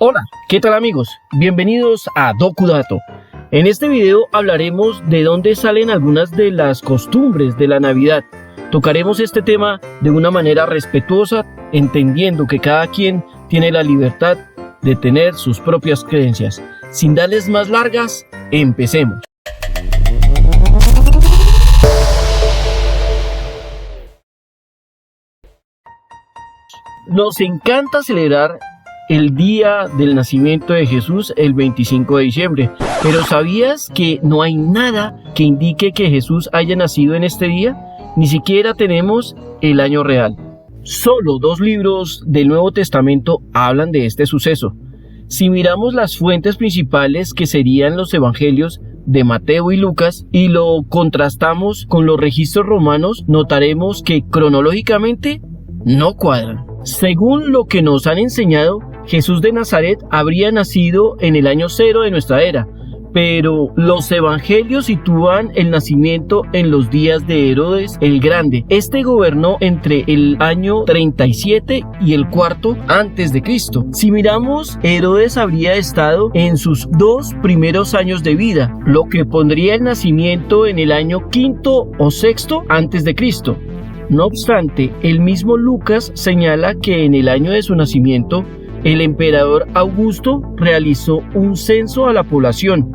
Hola, ¿qué tal amigos? Bienvenidos a DocuDato. En este video hablaremos de dónde salen algunas de las costumbres de la Navidad. Tocaremos este tema de una manera respetuosa, entendiendo que cada quien tiene la libertad de tener sus propias creencias. Sin darles más largas, empecemos. Nos encanta celebrar el día del nacimiento de Jesús el 25 de diciembre. Pero ¿sabías que no hay nada que indique que Jesús haya nacido en este día? Ni siquiera tenemos el año real. Solo 2 libros del Nuevo Testamento hablan de este suceso. Si miramos las fuentes principales, que serían los evangelios de Mateo y Lucas, y lo contrastamos con los registros romanos, notaremos que cronológicamente no cuadran. Según lo que nos han enseñado, Jesús de Nazaret habría nacido en el año 0 de nuestra era, pero los evangelios sitúan el nacimiento en los días de Herodes el Grande. Este gobernó entre el año 37 y el 4 antes de Cristo. Si miramos, Herodes habría estado en sus 2 primeros años de vida, lo que pondría el nacimiento en el año 5 o 6 antes de Cristo. No obstante, el mismo Lucas señala que en el año de su nacimiento, el emperador Augusto realizó un censo a la población,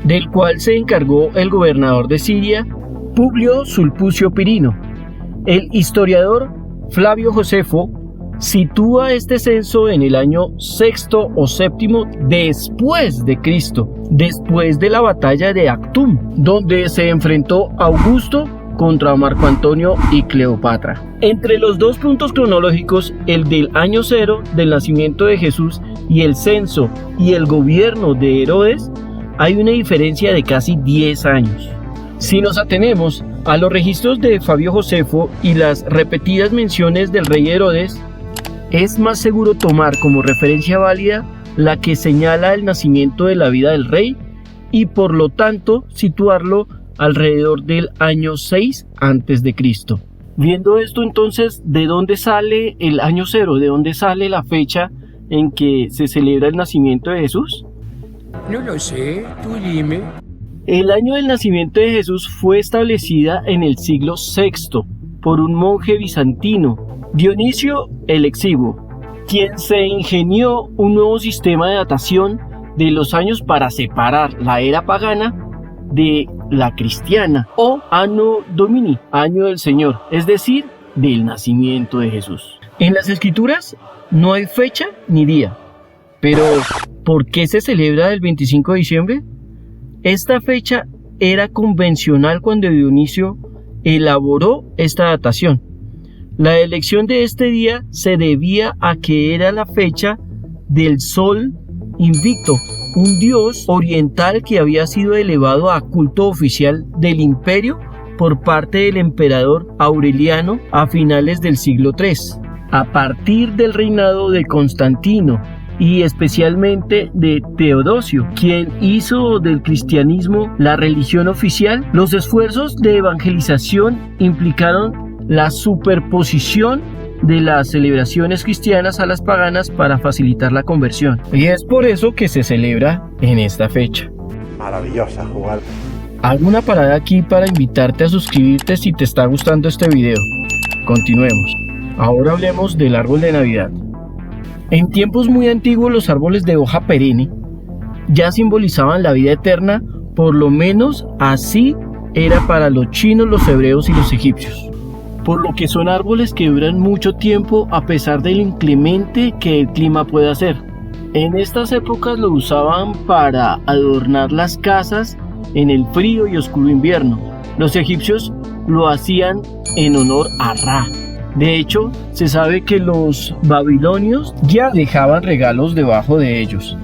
del cual se encargó el gobernador de Siria, Publio Sulpicio Pirino. El historiador Flavio Josefo sitúa este censo en el año 6 o 7 después de Cristo, después de la batalla de Actum, donde se enfrentó Augusto contra Marco Antonio y Cleopatra. Entre los 2 puntos cronológicos, el del año 0 del nacimiento de Jesús y el censo y el gobierno de Herodes, hay una diferencia de casi 10 años. Si nos atenemos a los registros de Flavio Josefo y las repetidas menciones del rey Herodes, es más seguro tomar como referencia válida la que señala el nacimiento de la vida del rey y por lo tanto situarlo alrededor del año 6 antes de Cristo. Viendo esto, entonces, ¿de dónde sale el año 0? ¿De dónde sale la fecha en que se celebra el nacimiento de Jesús? No lo sé, tú dime. El año del nacimiento de Jesús fue establecida en el siglo VI por un monje bizantino, Dionisio el Exiguo, quien se ingenió un nuevo sistema de datación de los años para separar la era pagana de la cristiana, o Anno Domini, año del Señor, es decir, del nacimiento de Jesús. En las escrituras no hay fecha ni día, pero ¿por qué se celebra el 25 de diciembre? Esta fecha era convencional cuando Dionisio elaboró esta datación. La elección de este día se debía a que era la fecha del Sol Invicto, un dios oriental que había sido elevado a culto oficial del imperio por parte del emperador Aureliano a finales del siglo III. A partir del reinado de Constantino y especialmente de Teodosio, quien hizo del cristianismo la religión oficial, los esfuerzos de evangelización implicaron la superposición de las celebraciones cristianas a las paganas para facilitar la conversión. Y es por eso que se celebra en esta fecha. Maravillosa jugar. Hago una parada aquí para invitarte a suscribirte si te está gustando este video. Continuemos. Ahora hablemos del árbol de Navidad. En tiempos muy antiguos, los árboles de hoja perenne ya simbolizaban la vida eterna, por lo menos así era para los chinos, los hebreos y los egipcios. Por lo que son árboles que duran mucho tiempo a pesar de lo inclemente que el clima puede hacer. En estas épocas lo usaban para adornar las casas en el frío y oscuro invierno. Los egipcios lo hacían en honor a Ra. De hecho, se sabe que los babilonios ya dejaban regalos debajo de ellos.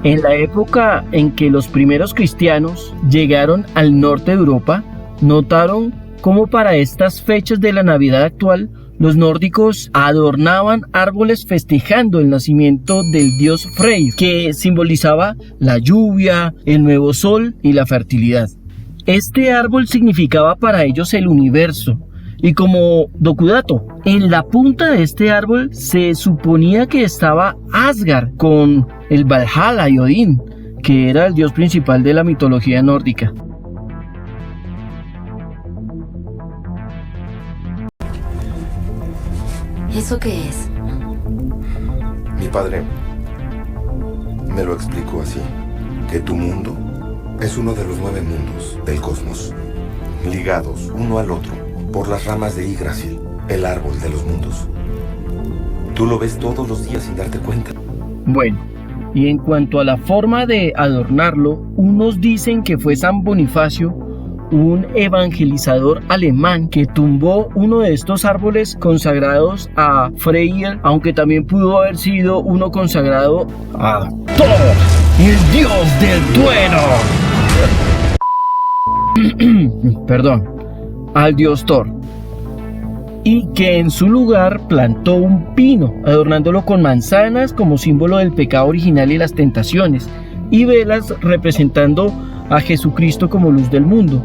En la época en que los primeros cristianos llegaron al norte de Europa, notaron cómo para estas fechas de la Navidad actual, los nórdicos adornaban árboles festejando el nacimiento del dios Freyr, que simbolizaba la lluvia, el nuevo sol y la fertilidad. Este árbol significaba para ellos el universo, Y como docudato, en la punta de este árbol se suponía que estaba Asgard con el Valhalla y Odín, que era el dios principal de la mitología nórdica. ¿Eso qué es? Mi padre me lo explicó así, que tu mundo es uno de los 9 mundos del cosmos, ligados uno al otro por las ramas de Yggdrasil, el árbol de los mundos. Tú lo ves todos los días sin darte cuenta. Bueno, y en cuanto a la forma de adornarlo, unos dicen que fue San Bonifacio, un evangelizador alemán que tumbó uno de estos árboles consagrados a Freyr, aunque también pudo haber sido uno consagrado a Thor, el dios del trueno. Perdón, al dios Thor. Y que en su lugar plantó un pino, adornándolo con manzanas como símbolo del pecado original y las tentaciones, y velas representando a Jesucristo como luz del mundo.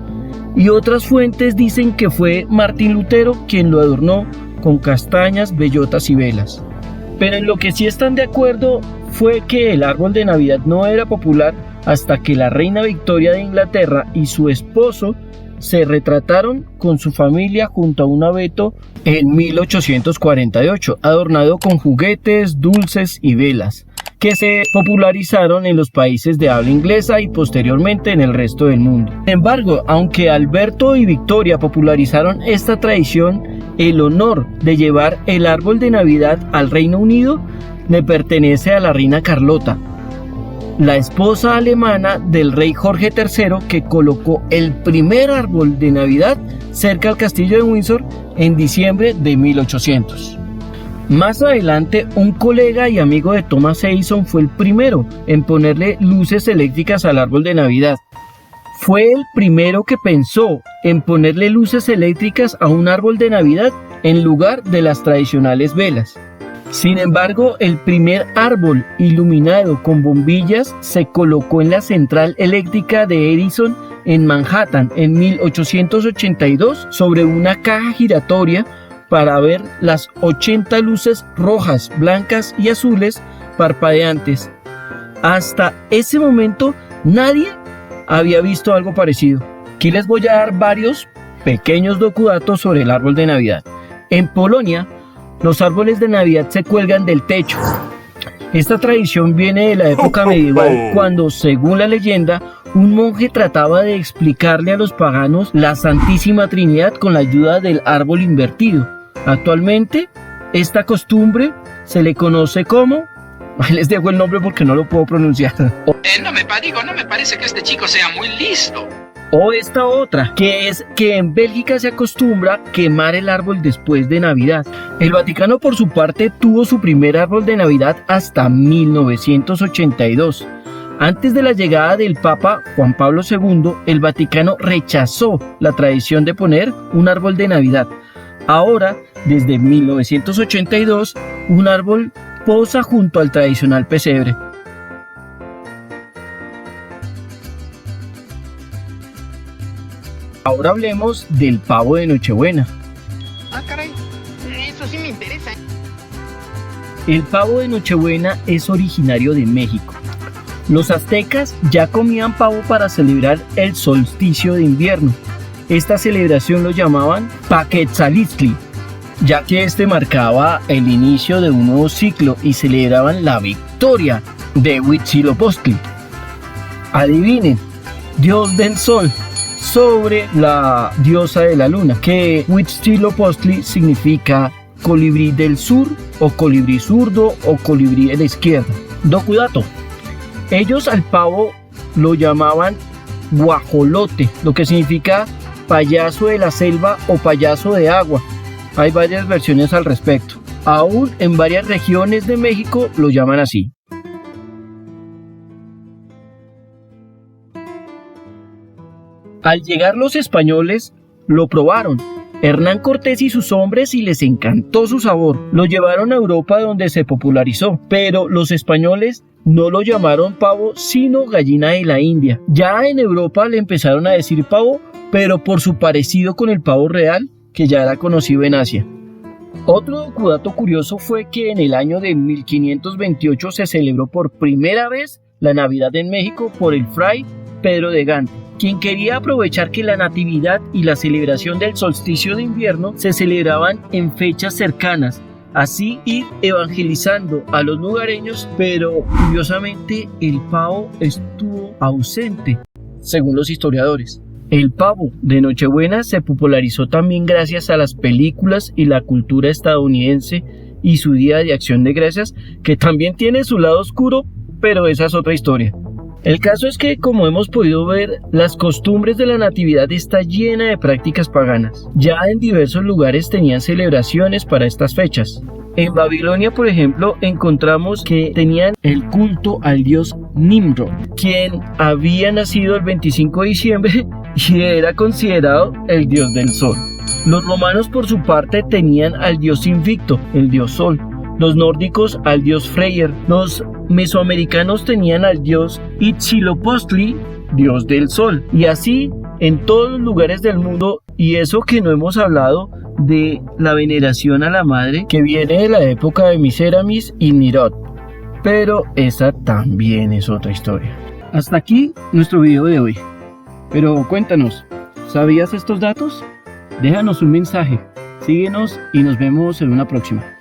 Y otras fuentes dicen que fue Martín Lutero quien lo adornó con castañas, bellotas y velas. Pero en lo que sí están de acuerdo fue que el árbol de Navidad no era popular hasta que la reina Victoria de Inglaterra y su esposo se retrataron con su familia junto a un abeto en 1848, adornado con juguetes, dulces y velas, que se popularizaron en los países de habla inglesa y posteriormente en el resto del mundo. Sin embargo, aunque Alberto y Victoria popularizaron esta tradición, el honor de llevar el árbol de Navidad al Reino Unido le pertenece a la reina Carlota, la esposa alemana del rey Jorge III, que colocó el primer árbol de Navidad cerca al castillo de Windsor en diciembre de 1800. Más adelante, un colega y amigo de Thomas Edison fue el primero en ponerle luces eléctricas al árbol de Navidad. Fue el primero que pensó en ponerle luces eléctricas a un árbol de Navidad en lugar de las tradicionales velas. Sin embargo, el primer árbol iluminado con bombillas se colocó en la central eléctrica de Edison en Manhattan en 1882 sobre una caja giratoria para ver las 80 luces rojas, blancas y azules parpadeantes. Hasta ese momento nadie había visto algo parecido. Aquí les voy a dar varios pequeños docudatos sobre el árbol de Navidad. En Polonia, los árboles de Navidad se cuelgan del techo. Esta tradición viene de la época medieval, cuando, según la leyenda, un monje trataba de explicarle a los paganos la Santísima Trinidad con la ayuda del árbol invertido. Actualmente, esta costumbre se le conoce como... Ahí les dejo el nombre porque no lo puedo pronunciar. No me parece que este chico sea muy listo. O esta otra, que es que en Bélgica se acostumbra quemar el árbol después de Navidad. El Vaticano, por su parte, tuvo su primer árbol de Navidad hasta 1982. Antes de la llegada del Papa Juan Pablo II, el Vaticano rechazó la tradición de poner un árbol de Navidad. Ahora, desde 1982, un árbol posa junto al tradicional pesebre. Ahora hablemos del pavo de Nochebuena. Ah, caray, eso sí me interesa. El pavo de Nochebuena es originario de México. Los aztecas ya comían pavo para celebrar el solsticio de invierno. Esta celebración lo llamaban Paquetzalistli, ya que este marcaba el inicio de un nuevo ciclo y celebraban la victoria de Huitzilopochtli. Adivinen, dios del sol sobre la diosa de la luna, que Huitzilopochtli significa colibrí del sur, o colibrí zurdo, o colibrí de la izquierda. Docudato: ellos al pavo lo llamaban guajolote, lo que significa payaso de la selva o payaso de agua. Hay varias versiones al respecto. Aún en varias regiones de México lo llaman así. Al llegar los españoles, lo probaron. Hernán Cortés y sus hombres, y les encantó su sabor. Lo llevaron a Europa, donde se popularizó, pero los españoles no lo llamaron pavo, sino gallina de la India. Ya en Europa le empezaron a decir pavo, pero por su parecido con el pavo real, que ya era conocido en Asia. Otro dato curioso fue que en el año de 1528 se celebró por primera vez la Navidad en México por el fray Pedro de Gante, quien quería aprovechar que la Natividad y la celebración del solsticio de invierno se celebraban en fechas cercanas, así ir evangelizando a los lugareños, pero curiosamente el pavo estuvo ausente, según los historiadores. El pavo de Nochebuena se popularizó también gracias a las películas y la cultura estadounidense y su Día de Acción de Gracias, que también tiene su lado oscuro, pero esa es otra historia. El caso es que, como hemos podido ver, las costumbres de la Natividad está llena de prácticas paganas. Ya en diversos lugares tenían celebraciones para estas fechas. En Babilonia, por ejemplo, encontramos que tenían el culto al dios Nimrod, quien había nacido el 25 de diciembre y era considerado el dios del sol. Los romanos, por su parte, tenían al dios Invicto, el dios sol. Los nórdicos al dios Freyr. Los mesoamericanos tenían al dios Huitzilopochtli, dios del sol. Y así en todos los lugares del mundo, y eso que no hemos hablado de la veneración a la madre, que viene de la época de Miseramis y Nirod. Pero esa también es otra historia. Hasta aquí nuestro video de hoy. Pero cuéntanos, ¿sabías estos datos? Déjanos un mensaje, síguenos y nos vemos en una próxima.